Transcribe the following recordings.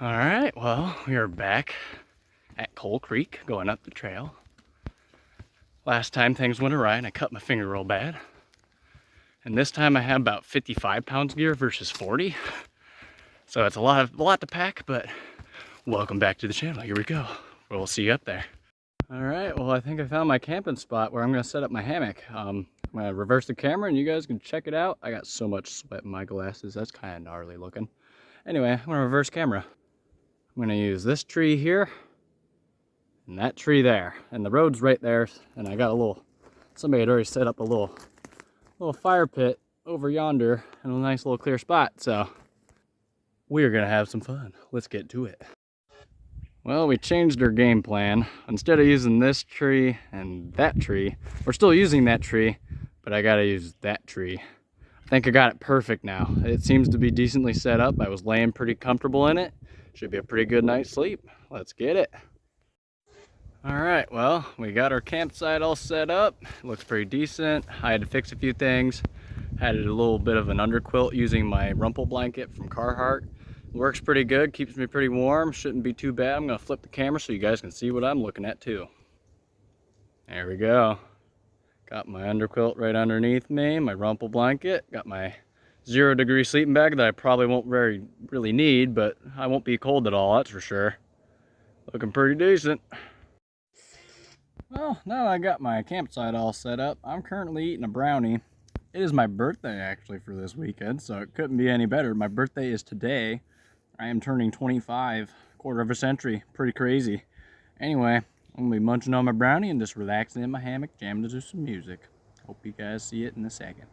All right, well, we are back at Coal Creek going up the trail. Last time things went awry and I cut my finger real bad. And this time I had about 55 pounds gear versus 40. So it's a lot to pack, but welcome back to the channel. Here we go. We'll see you up there. All right, well, I think I found my camping spot where I'm gonna set up my hammock. I'm gonna reverse the camera and you guys can check it out. I got so much sweat in my glasses, that's kind of gnarly looking. Anyway, I'm gonna reverse camera. I'm gonna use this tree here and that tree there, and the road's right there, and I got somebody had already set up a little fire pit over yonder in a nice little clear spot, so we're gonna have some fun. Let's get to it. Well, we changed our game plan. Instead of using this tree and that tree, we're still using that tree, but I gotta use that tree. I think I got it perfect now. It seems to be decently set up. I was laying pretty comfortable in it. Should be a pretty good night's sleep. Let's get it. All right, well, we got our campsite all set up. It looks pretty decent. I had to fix a few things. Added a little bit of an underquilt using my rumple blanket from Carhartt. Works pretty good, keeps me pretty warm, shouldn't be too bad. I'm gonna flip the camera so you guys can see what I'm looking at too. There we go. Got my underquilt right underneath me, my rumple blanket. Got my 0-degree sleeping bag that I probably won't really need, but I won't be cold at all, that's for sure. Looking pretty decent. Well, now I got my campsite all set up, I'm currently eating a brownie. It is my birthday actually for this weekend, so it couldn't be any better. My birthday is today. I am turning 25, quarter of a century, pretty crazy. Anyway, I'm gonna be munching on my brownie and just relaxing in my hammock, jamming to some music. Hope you guys see it in a second.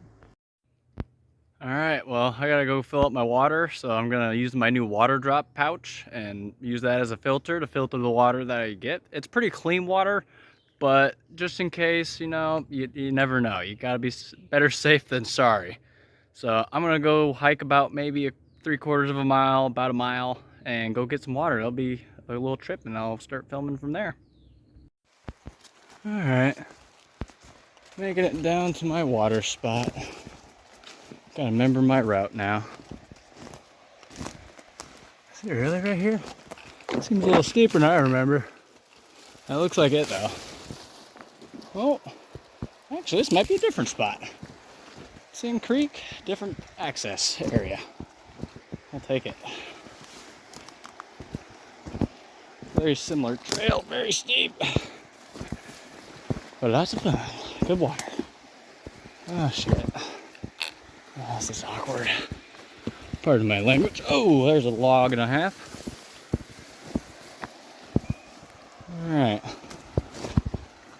All right, well, I gotta go fill up my water, so I'm gonna use my new water drop pouch and use that as a filter to filter the water that I get. It's pretty clean water, but just in case, you know, you never know. You gotta be better safe than sorry. So I'm gonna go hike about maybe 3/4 of a mile, about a mile, and go get some water. It'll be a little trip and I'll start filming from there. All right, making it down to my water spot. Gotta remember my route now. Is it really right here? Seems a little steeper than I remember. That looks like it though. Oh, actually this might be a different spot. Same creek, different access area. I'll take it. Very similar trail, very steep. But lots of fun. Good water. Oh shit. Oh, this is awkward. Pardon my language. Oh, there's a log and a half. Alright.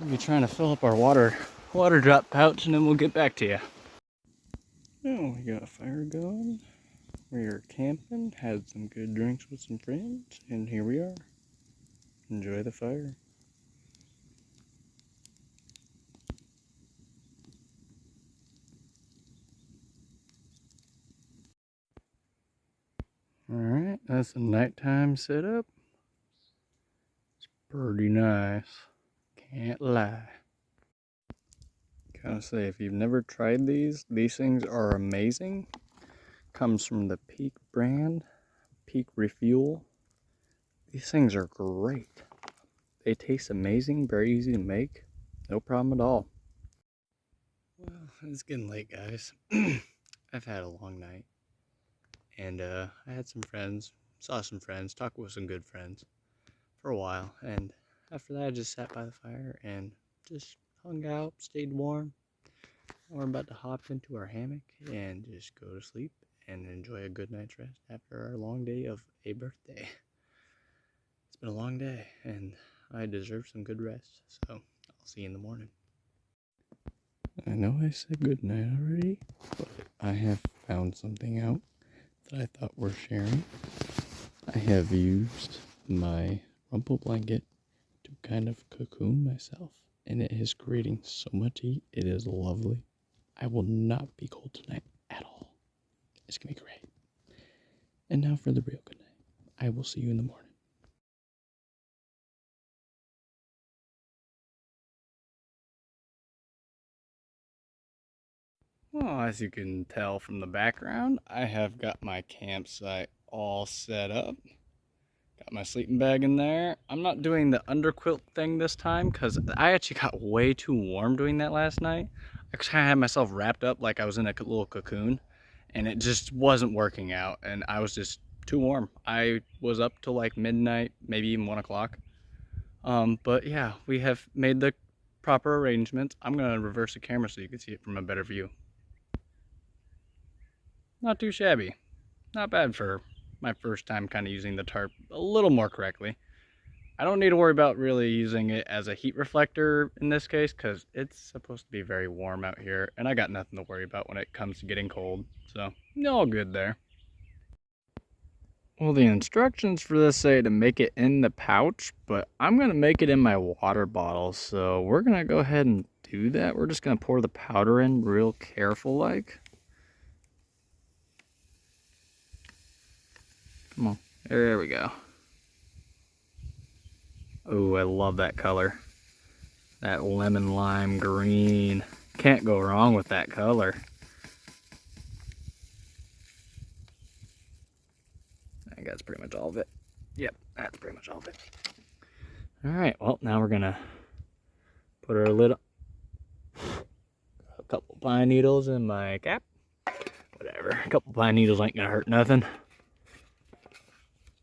We'll be trying to fill up our water drop pouch and then we'll get back to you. Oh, we got a fire going. We are camping, had some good drinks with some friends, and here we are. Enjoy the fire. Alright, that's a nighttime setup. It's pretty nice. Can't lie. Gotta say, if you've never tried these things are amazing. Comes from the Peak brand, Peak Refuel. These things are great. They taste amazing, very easy to make. No problem at all. Well, it's getting late, guys. I've had a long night. And I had some friends, saw some friends, talked with some good friends for a while. And after that, I just sat by the fire and just hung out, stayed warm. We're about to hop into our hammock and just go to sleep and enjoy a good night's rest after our long day of a birthday. It's been a long day and I deserve some good rest. So I'll see you in the morning. I know I said good night already, but I have found something out that I thought worth sharing. I have used my rumple blanket to kind of cocoon myself, and it is creating so much heat. It is lovely. I will not be cold tonight at all. It's gonna be great. And now for the real good night. I will see you in the morning. Well, as you can tell from the background, I have got my campsite all set up. Got my sleeping bag in there. I'm not doing the underquilt thing this time because I actually got way too warm doing that last night. I kind of had myself wrapped up like I was in a little cocoon, and it just wasn't working out, and I was just too warm. I was up till like midnight, maybe even 1 o'clock. But yeah, we have made the proper arrangements. I'm gonna reverse the camera so you can see it from a better view. Not too shabby. Not bad for my first time kind of using the tarp a little more correctly. I don't need to worry about really using it as a heat reflector in this case because it's supposed to be very warm out here and I got nothing to worry about when it comes to getting cold. So, all good there. Well, the instructions for this say to make it in the pouch, but I'm going to make it in my water bottle. So we're going to go ahead and do that. We're just going to pour the powder in real careful like. Come on, there we go. Oh, I love that color. That lemon lime green. Can't go wrong with that color. I think that's pretty much all of it. Yep, that's pretty much all of it. All right, well, now we're gonna put our lid on. A couple pine needles in my cap. Whatever, a couple pine needles ain't gonna hurt nothing.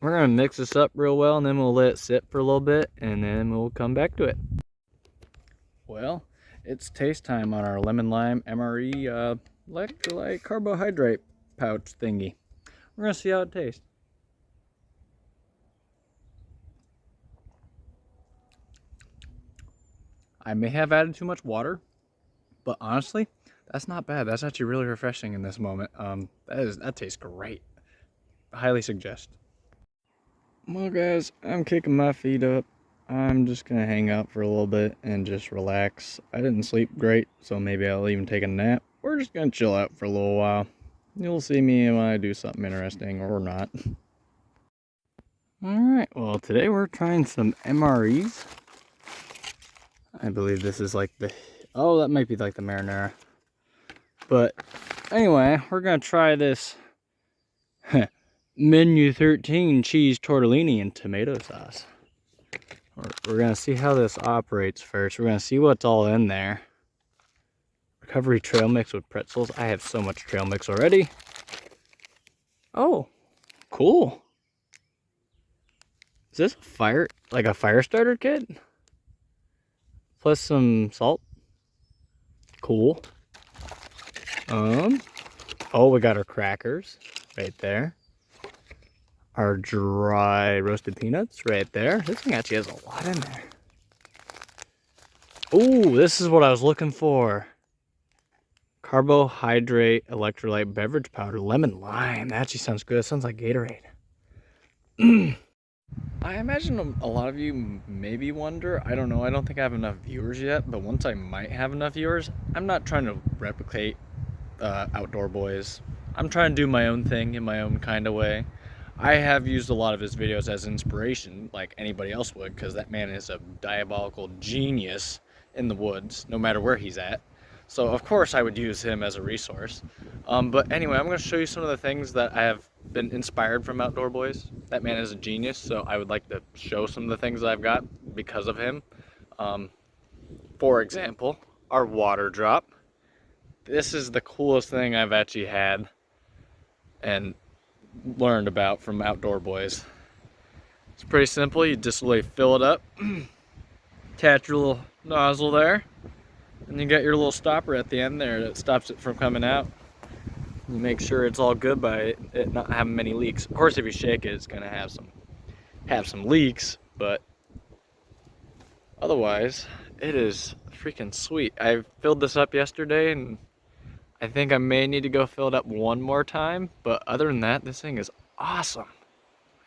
We're gonna mix this up real well and then we'll let it sit for a little bit and then we'll come back to it. Well, it's taste time on our lemon lime MRE electrolyte carbohydrate pouch thingy. We're gonna see how it tastes. I may have added too much water, but honestly, that's not bad. That's actually really refreshing in this moment. That tastes great. Highly suggest. Well guys, I'm kicking my feet up. I'm just gonna hang out for a little bit and just relax. I didn't sleep great, so maybe I'll even take a nap. We're just gonna chill out for a little while. You'll see me when I do something interesting or not. Alright, well today we're trying some MREs. I believe this is like the, oh, that might be like the marinara. But anyway, we're gonna try this Menu 13 cheese tortellini and tomato sauce. We're gonna see how this operates first. We're gonna see what's all in there. Recovery trail mix with pretzels. I have so much trail mix already. Oh, cool. Is this like a fire starter kit? Plus some salt. Cool. Oh, we got our crackers right there. Our dry roasted peanuts right there. This thing actually has a lot in there. Ooh, this is what I was looking for. Carbohydrate electrolyte beverage powder, lemon lime. That actually sounds good. It sounds like Gatorade. I imagine a lot of you maybe wonder, I don't know, I don't think I have enough viewers yet, but once I might have enough viewers, I'm not trying to replicate Outdoor Boys. I'm trying to do my own thing in my own kind of way. I have used a lot of his videos as inspiration, like anybody else would, because that man is a diabolical genius in the woods, no matter where he's at. So of course I would use him as a resource. But anyway, I'm going to show you some of the things that I have been inspired from Outdoor Boys. That man is a genius, so I would like to show some of the things that I've got because of him. For example, our water drop. This is the coolest thing I've actually had and learned about from Outdoor Boys. It's pretty simple. You just really fill it up, attach your little nozzle there, and you got your little stopper at the end there that stops it from coming out. You make sure it's all good by it not having many leaks. Of course, if you shake it, it's gonna have some leaks, but otherwise, it is freaking sweet. I filled this up yesterday, and I think I may need to go fill it up one more time, but other than that, this thing is awesome.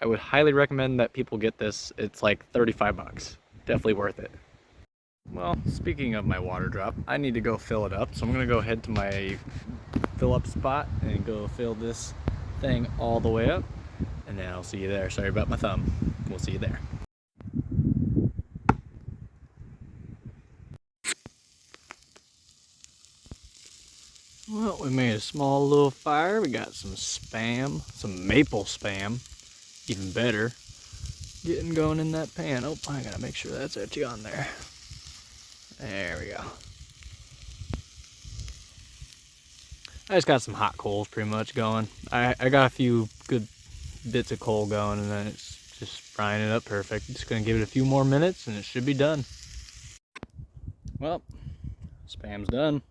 I would highly recommend that people get this. It's like 35 bucks. Definitely worth it. Well, speaking of my water drop, I need to go fill it up, so I'm gonna go head to my fill up spot and go fill this thing all the way up, and then I'll see you there. Sorry about my thumb. We'll see you there. Well, we made a small little fire. We got some spam, some maple spam, even better. getting going in that pan. Oh, I gotta make sure that's actually on there. There we go. I just got some hot coals pretty much going. I got a few good bits of coal going, and then it's just frying it up perfect. Just gonna give it a few more minutes and it should be done. Well, Spam's done.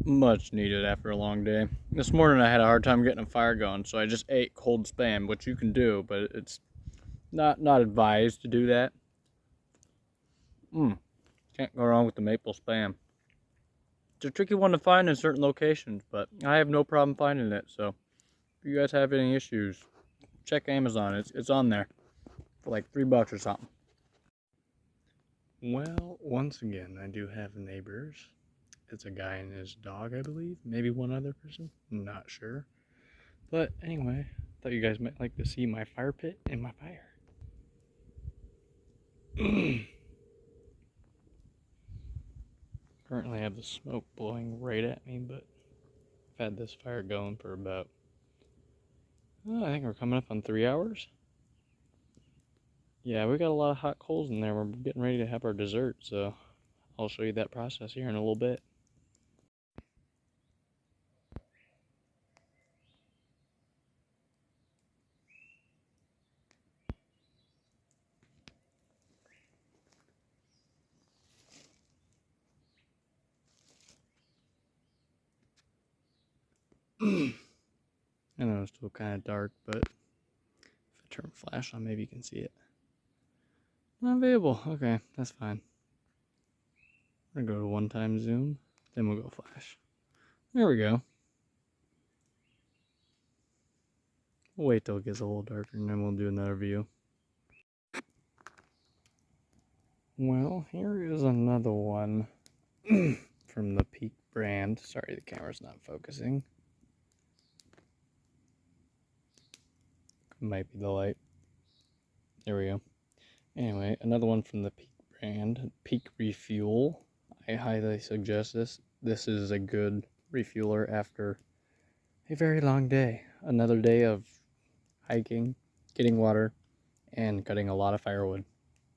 Much needed after a long day. This morning I had a hard time getting a fire going, so I just ate cold Spam, which you can do, but it's not advised to do that. Can't go wrong with the maple Spam. It's a tricky one to find in certain locations, but I have no problem finding it, so if you guys have any issues, check Amazon. It's on there for like $3 or something. Well, once again, I do have neighbors. It's a guy and his dog, I believe. Maybe one other person. I'm not sure. But anyway, thought you guys might like to see my fire pit and my fire. Currently I have the smoke blowing right at me, but I've had this fire going for about, I think we're coming up on 3 hours. Yeah, we got a lot of hot coals in there. We're getting ready to have our dessert, so I'll show you that process here in a little bit. I know it's still kind of dark, but if I turn flash on, maybe you can see it. Not available. Okay, that's fine. We're gonna go to one-time zoom, then we'll go flash. There we go. We'll wait till it gets a little darker and then we'll do another view. Well, here is another one from the Peak brand. Sorry, the camera's not focusing. Might be the light. There we go. Anyway, another one from the Peak brand, Peak Refuel. I highly suggest this. This is a good refueler after a very long day. Another day of hiking, getting water, and cutting a lot of firewood.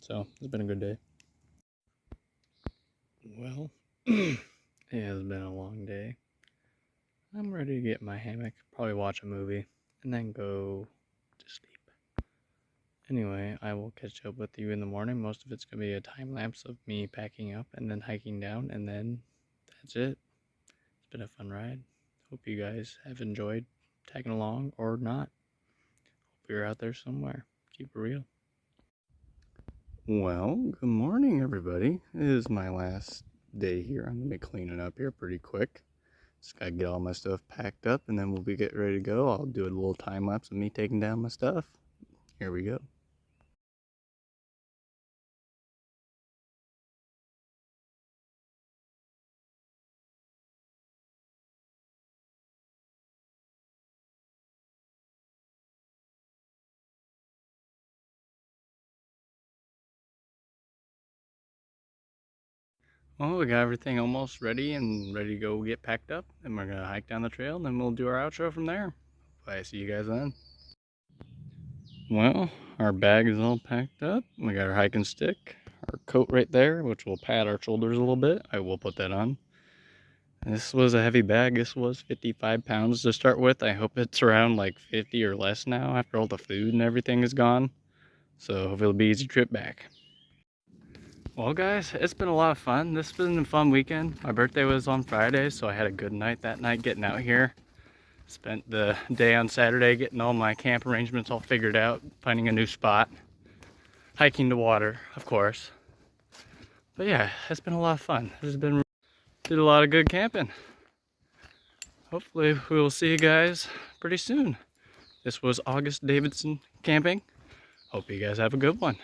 So, it's been a good day. Well, it has been a long day. I'm ready to get in my hammock, probably watch a movie, and then go to sleep. Anyway, I will catch up with you in the morning. Most of it's going to be a time lapse of me packing up and then hiking down, and then that's it. It's been a fun ride. Hope you guys have enjoyed tagging along or not. Hope you're out there somewhere. Keep it real. Well, good morning, everybody. It is my last day here. I'm going to be cleaning up here pretty quick. Just got to get all my stuff packed up, and then we'll be getting ready to go. I'll do a little time lapse of me taking down my stuff. Here we go. Well, we got everything almost ready and ready to go get packed up. And we're going to hike down the trail, and then we'll do our outro from there. Bye, see you guys then. Well, our bag is all packed up. We got our hiking stick, our coat right there, which will pad our shoulders a little bit. I will put that on. This was a heavy bag. This was 55 pounds to start with. I hope it's around like 50 or less now after all the food and everything is gone. So hopefully it'll be an easy trip back. Well guys, it's been a lot of fun. This has been a fun weekend. My birthday was on Friday, so I had a good night that night getting out here. Spent the day on Saturday getting all my camp arrangements all figured out, finding a new spot, hiking to water, of course. But yeah, it's been a lot of fun. Did a lot of good camping. Hopefully we will see you guys pretty soon. This was August Davidson Camping. Hope you guys have a good one.